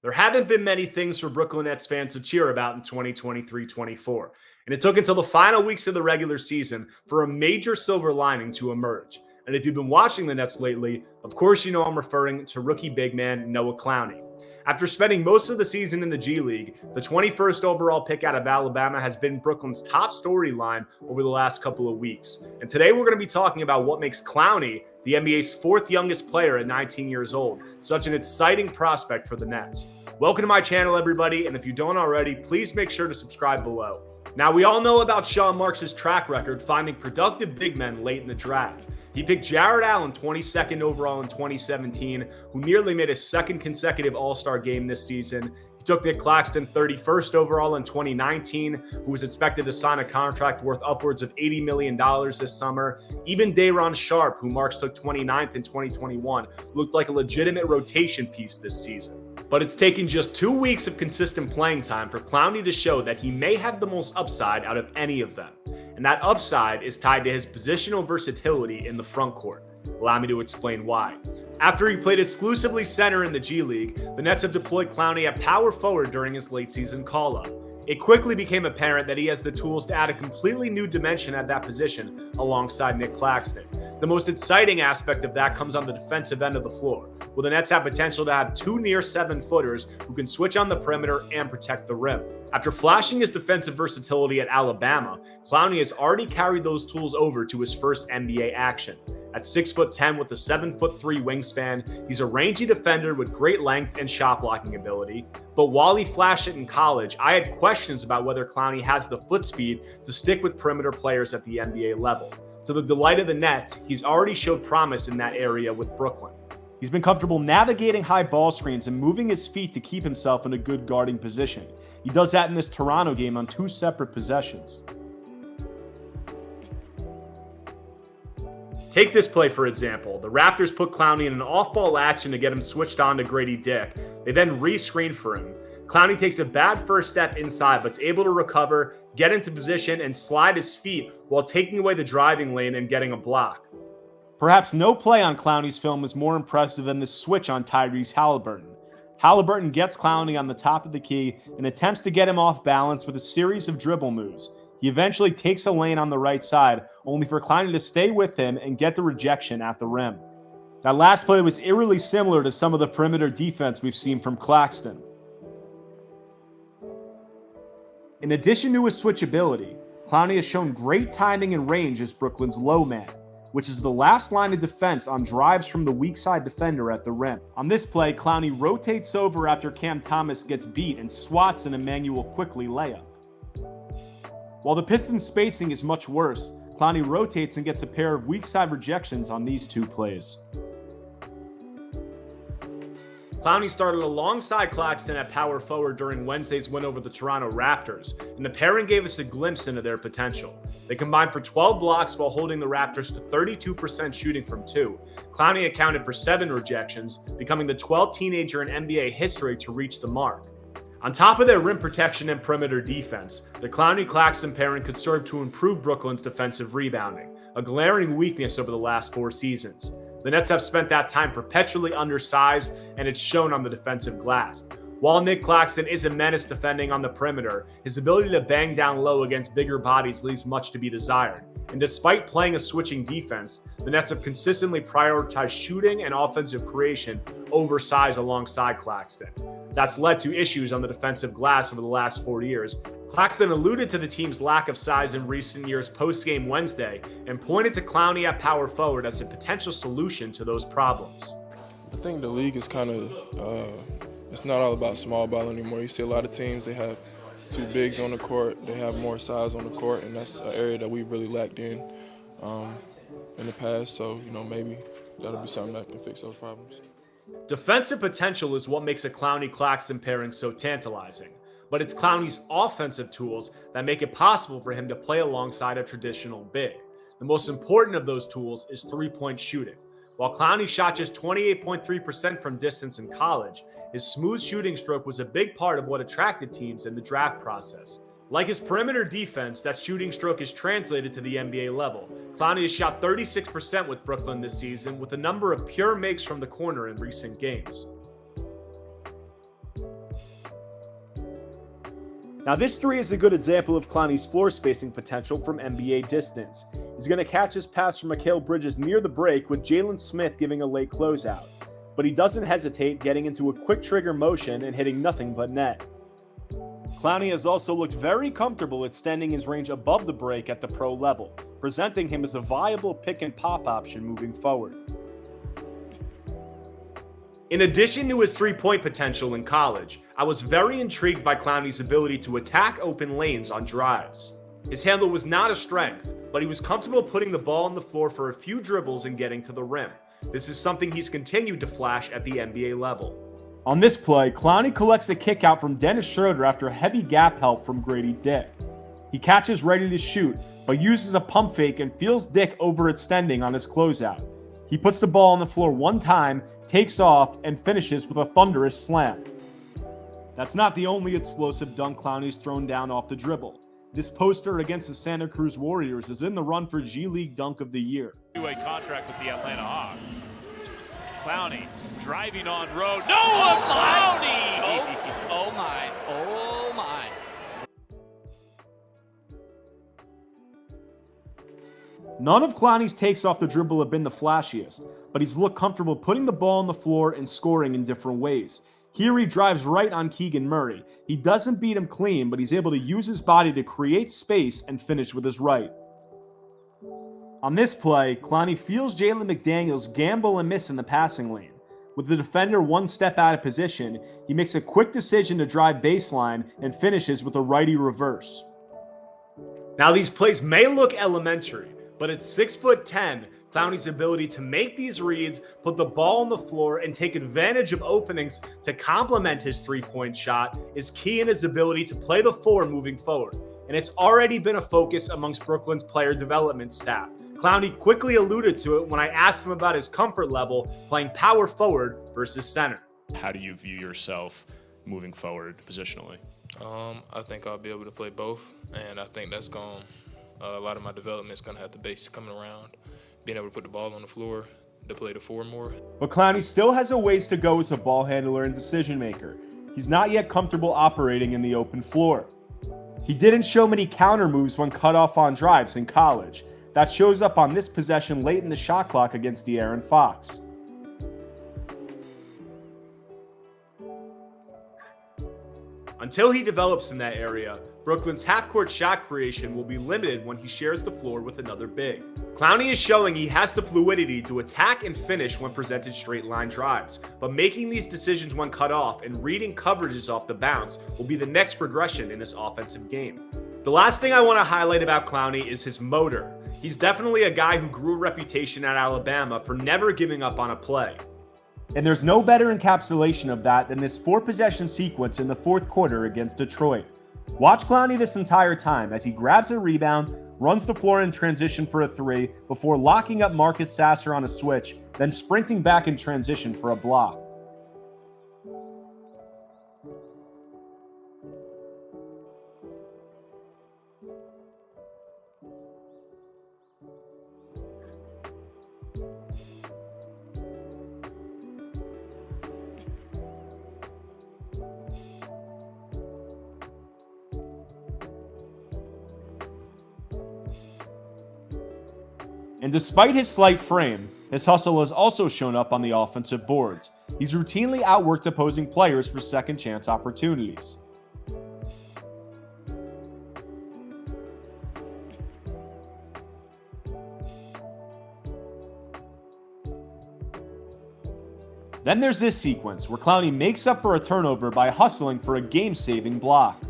There haven't been many things for Brooklyn Nets fans to cheer about in 2023-24, and it took until the final weeks of the regular season for a major silver lining to emerge. And if you've been watching the Nets lately, of course you know I'm referring to rookie big man Noah Clowney. After spending most of the season in the G League, the 21st overall pick out of Alabama has been Brooklyn's top storyline over the last couple of weeks. And today we're going to be talking about what makes Clowney, the NBA's fourth youngest player at 19 years old, such an exciting prospect for the Nets. Welcome to my channel, everybody, and if you don't already, please make sure to subscribe below. Now, we all know about Sean Marks' track record finding productive big men late in the draft. He picked Jarrett Allen 22nd overall in 2017, who nearly made his second consecutive All-Star game this season. He took Nick Claxton 31st overall in 2019, who was expected to sign a contract worth upwards of $80 million this summer. Even Day'Ron Sharpe, who Marks took 29th in 2021, looked like a legitimate rotation piece this season. But it's taken just 2 weeks of consistent playing time for Clowney to show that he may have the most upside out of any of them. And that upside is tied to his positional versatility in the front court. Allow me to explain why. After he played exclusively center in the G League, the Nets have deployed Clowney at power forward during his late season call-up. It quickly became apparent that he has the tools to add a completely new dimension at that position alongside Nick Claxton. The most exciting aspect of that comes on the defensive end of the floor, where the Nets have potential to have two near 7-footers who can switch on the perimeter and protect the rim. After flashing his defensive versatility at Alabama, Clowney has already carried those tools over to his first NBA action. At 6'10" with a 7'3" wingspan, he's a rangy defender with great length and shot blocking ability. But while he flashed it in college, I had questions about whether Clowney has the foot speed to stick with perimeter players at the NBA level. To the delight of the Nets, he's already showed promise in that area with Brooklyn. He's been comfortable navigating high ball screens and moving his feet to keep himself in a good guarding position. He does that in this Toronto game on 2 separate possessions. Take this play, for example. The Raptors put Clowney in an off-ball action to get him switched on to Grady Dick. They then re-screen for him. Clowney takes a bad first step inside, but's able to recover, get into position, and slide his feet while taking away the driving lane and getting a block. Perhaps no play on Clowney's film is more impressive than this switch on Tyrese Halliburton. Halliburton gets Clowney on the top of the key and attempts to get him off balance with a series of dribble moves. He eventually takes a lane on the right side, only for Clowney to stay with him and get the rejection at the rim. That last play was eerily similar to some of the perimeter defense we've seen from Claxton. In addition to his switchability, Clowney has shown great timing and range as Brooklyn's low man, which is the last line of defense on drives from the weak side defender at the rim. On this play, Clowney rotates over after Cam Thomas gets beat and swats an Emmanuel Quickley layup. While the Pistons' spacing is much worse, Clowney rotates and gets a pair of weak side rejections on these 2 plays. Clowney started alongside Claxton at power forward during Wednesday's win over the Toronto Raptors, and the pairing gave us a glimpse into their potential. They combined for 12 blocks while holding the Raptors to 32% shooting from 2. Clowney accounted for 7 rejections, becoming the 12th teenager in NBA history to reach the mark. On top of their rim protection and perimeter defense, the Clowney-Claxton pairing could serve to improve Brooklyn's defensive rebounding, a glaring weakness over the last 4 seasons. The Nets have spent that time perpetually undersized, and it's shown on the defensive glass. While Nick Claxton is a menace defending on the perimeter, his ability to bang down low against bigger bodies leaves much to be desired. And despite playing a switching defense, the Nets have consistently prioritized shooting and offensive creation over size alongside Claxton. That's led to issues on the defensive glass over the last 4 years. Claxton alluded to the team's lack of size in recent years post-game Wednesday and pointed to Clowney at power forward as a potential solution to those problems. I think the league is kind of, it's not all about small ball anymore. You see a lot of teams, they have 2 bigs on the court, they have more size on the court, and that's an area that we've really lacked in the past. So, maybe that'll be something that can fix those problems. Defensive potential is what makes a Clowney-Claxton pairing so tantalizing, but it's Clowney's offensive tools that make it possible for him to play alongside a traditional big. The most important of those tools is 3-point shooting. While Clowney shot just 28.3% from distance in college, his smooth shooting stroke was a big part of what attracted teams in the draft process. Like his perimeter defense, that shooting stroke is translated to the NBA level. Clowney has shot 36% with Brooklyn this season, with a number of pure makes from the corner in recent games. Now this three is a good example of Clowney's floor spacing potential from NBA distance. He's going to catch his pass from Mikal Bridges near the break with Jalen Smith giving a late closeout. But he doesn't hesitate, getting into a quick trigger motion and hitting nothing but net. Clowney has also looked very comfortable extending his range above the break at the pro level, presenting him as a viable pick and pop option moving forward. In addition to his three-point potential in college, I was very intrigued by Clowney's ability to attack open lanes on drives. His handle was not a strength, but he was comfortable putting the ball on the floor for a few dribbles and getting to the rim. This is something he's continued to flash at the NBA level. On this play, Clowney collects a kick out from Dennis Schroeder after heavy gap help from Grady Dick. He catches ready to shoot, but uses a pump fake and feels Dick overextending on his closeout. He puts the ball on the floor one time, takes off, and finishes with a thunderous slam. That's not the only explosive dunk Clowney's thrown down off the dribble. This poster against the Santa Cruz Warriors is in the run for G League Dunk of the Year. Two-way contract with the Atlanta Hawks. Clowney driving on road. Noah Clowney! Oh my. None of Clowney's takes off the dribble have been the flashiest, but he's looked comfortable putting the ball on the floor and scoring in different ways. Here he drives right on Keegan Murray. He doesn't beat him clean, but he's able to use his body to create space and finish with his right. On this play, Clowney feels Jalen McDaniels gamble and miss in the passing lane. With the defender one step out of position, he makes a quick decision to drive baseline and finishes with a righty reverse. Now these plays may look elementary, but at 6'10", Clowney's ability to make these reads, put the ball on the floor, and take advantage of openings to complement his three-point shot is key in his ability to play the four moving forward. And it's already been a focus amongst Brooklyn's player development staff. Clowney quickly alluded to it when I asked him about his comfort level playing power forward versus center. How do you view yourself moving forward positionally? I think I'll be able to play both, and I think that's going a lot of my development is going to have to base coming around being able to put the ball on the floor to play the four more. But Clowney still has a ways to go as a ball handler and decision maker. He's not yet comfortable operating in the open floor. He didn't show many counter moves when cut off on drives in college. That shows up on this possession late in the shot clock against De'Aaron Fox. Until he develops in that area, Brooklyn's half-court shot creation will be limited when he shares the floor with another big. Clowney is showing he has the fluidity to attack and finish when presented straight-line drives, but making these decisions when cut off and reading coverages off the bounce will be the next progression in his offensive game. The last thing I want to highlight about Clowney is his motor. He's definitely a guy who grew a reputation at Alabama for never giving up on a play. And there's no better encapsulation of that than this four-possession sequence in the fourth quarter against Detroit. Watch Clowney this entire time as he grabs a rebound, runs the floor in transition for a three, before locking up Marcus Sasser on a switch, then sprinting back in transition for a block. And despite his slight frame, his hustle has also shown up on the offensive boards. He's routinely outworked opposing players for second chance opportunities. Then there's this sequence where Clowney makes up for a turnover by hustling for a game-saving block.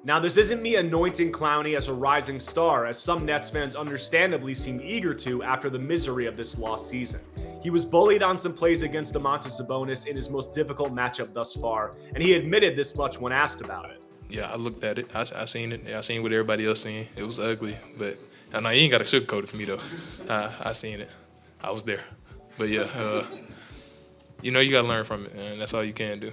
Now, this isn't me anointing Clowney as a rising star, as some Nets fans understandably seem eager to after the misery of this lost season. He was bullied on some plays against Domantas Sabonis in his most difficult matchup thus far, and he admitted this much when asked about it. Yeah, I looked at it. I seen it. I seen what everybody else seen. It was ugly, but I know you ain't got to sugarcoat it for me, though. I seen it. I was there. But, yeah, you got to learn from it, and that's all you can do.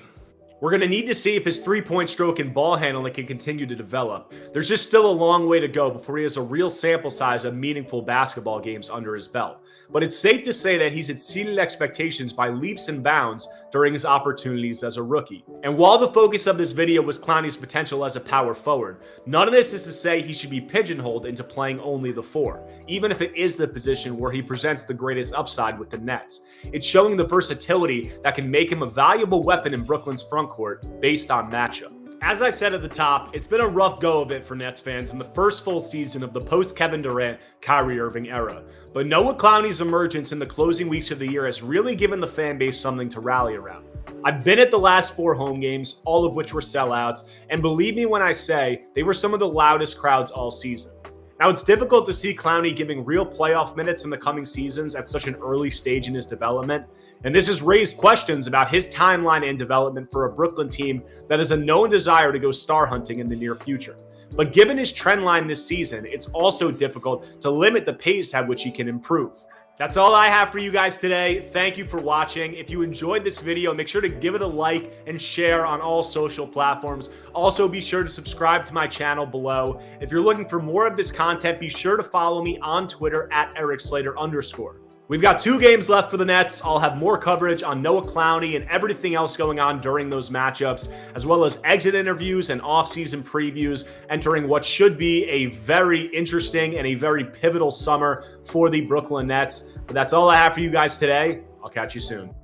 We're going to need to see if his three-point stroke and ball handling can continue to develop. There's just still a long way to go before he has a real sample size of meaningful basketball games under his belt. But it's safe to say that he's exceeded expectations by leaps and bounds during his opportunities as a rookie. And while the focus of this video was Clowney's potential as a power forward, none of this is to say he should be pigeonholed into playing only the 4, even if it is the position where he presents the greatest upside with the Nets. It's showing the versatility that can make him a valuable weapon in Brooklyn's front court based on matchup. As I said at the top, it's been a rough go of it for Nets fans in the first full season of the post-Kevin Durant, Kyrie Irving era. But Noah Clowney's emergence in the closing weeks of the year has really given the fan base something to rally around. I've been at the last 4 home games, all of which were sellouts, and believe me when I say they were some of the loudest crowds all season. Now, it's difficult to see Clowney giving real playoff minutes in the coming seasons at such an early stage in his development, and this has raised questions about his timeline and development for a Brooklyn team that has a known desire to go star hunting in the near future. But given his trend line this season, it's also difficult to limit the pace at which he can improve. That's all I have for you guys today. Thank you for watching. If you enjoyed this video, make sure to give it a like and share on all social platforms. Also, be sure to subscribe to my channel below. If you're looking for more of this content, be sure to follow me on Twitter at @EricSlater_. We've got 2 games left for the Nets. I'll have more coverage on Noah Clowney and everything else going on during those matchups, as well as exit interviews and offseason previews entering what should be a very interesting and a very pivotal summer for the Brooklyn Nets. But that's all I have for you guys today. I'll catch you soon.